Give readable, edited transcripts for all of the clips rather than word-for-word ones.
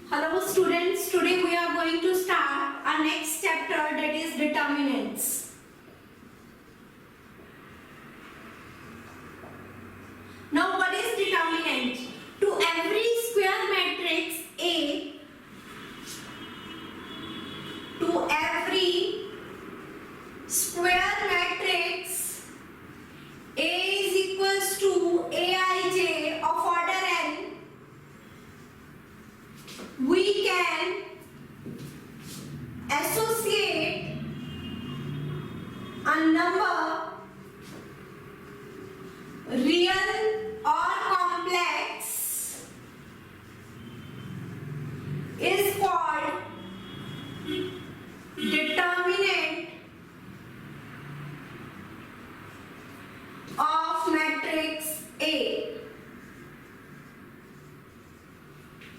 Hello students, today we are going to start our next chapter, that is determinants. Now what is determinant? To every square matrix A, to every square matrix A is equals to Aij of order n, we can associate a number real or complex is called determinant of matrix A.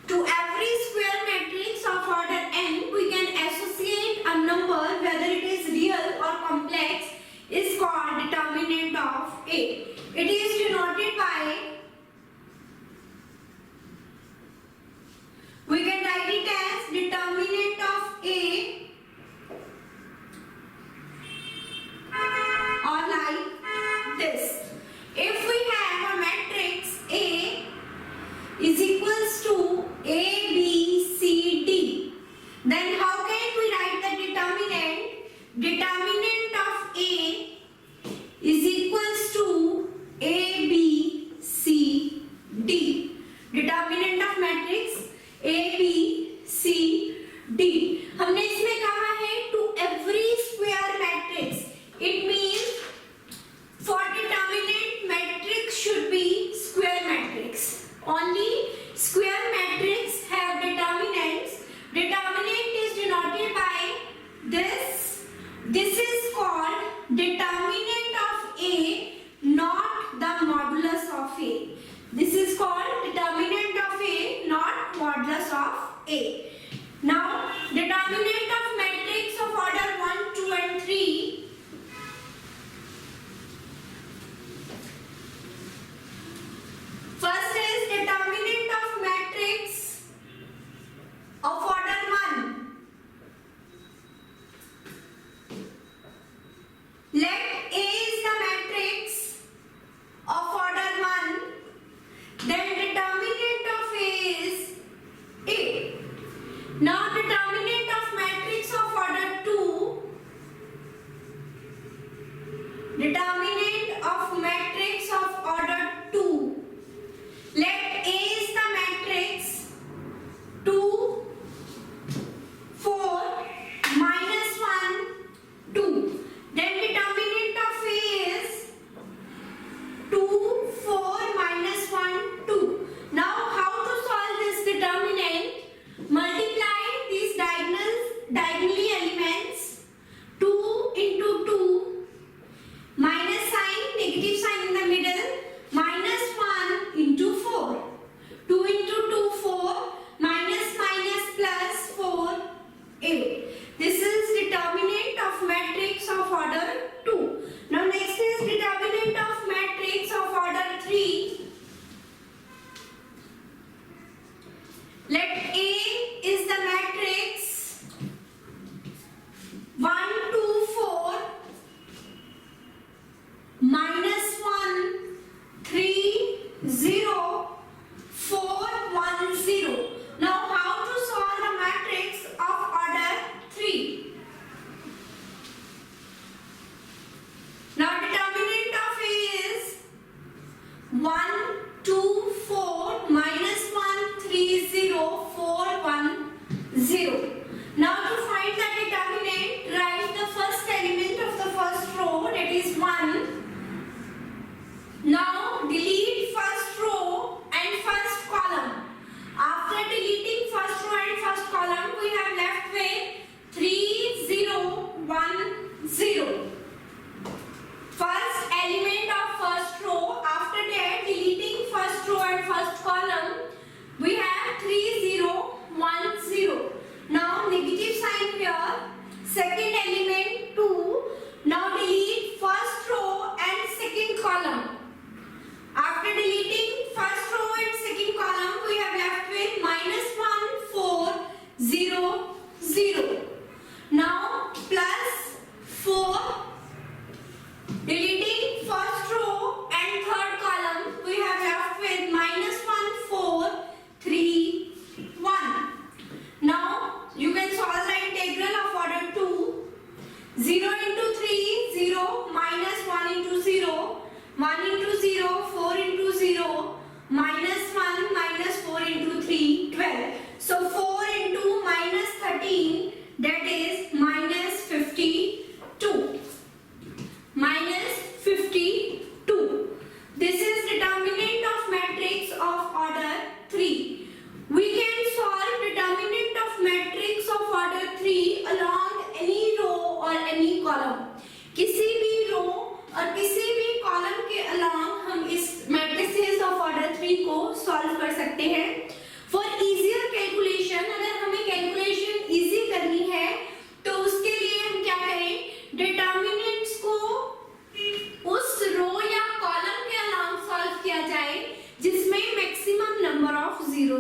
To every square matrix of order n, we can associate a number, whether it is real or complex, is called determinant of A. It is denoted by, we can write it as determinant of A or like this. If we have a matrix A is equals to A, B, C, D, then how can we write the determinant? Determinant of A is equals to A, B, C, D. Determinant of matrix A, B, C, D. हमने इसमें कहा है to every square matrix. It means for determinant, matrix should be square matrix. Only square matrix have determinants. Determinant is denoted by this. This is called determinant of A, not the modulus of A. This is called determinant of A, not modulus of A. Now, determinant of matrix of order 1, 2 and 3. First is determinant of matrix of order 1. Let A is the matrix of order 1, then determinant of A is A. Now determinant of matrix of order 2, determinant of matrix of order 2. Let A is the matrix 2, 4, minus 1, 2. Then determinant of A is 2, 4, minus 1, 2. Now how to solve this determinant? Multiply these diagonally elements. 2 into 2, minus sign, negative sign in the middle, minus 1 into 4. 2 into 2, 4, minus plus 4, 8. This is determinant of matrix of order 2. Now next is determinant of matrix of order 3. Let A is the matrix 1, 2, 4, minus 1, 3, 0, 4, 1, 0. Now how to solve the matrix of order 3? Now determinant of A is 1, 2, 4, minus 1, 3, 0, 4,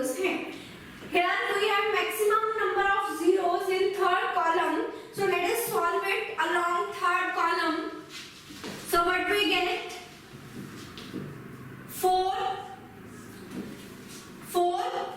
zeros हैं. Here we have maximum number of zeros in third column. So let us solve it along third column. So what we get? 4, 4.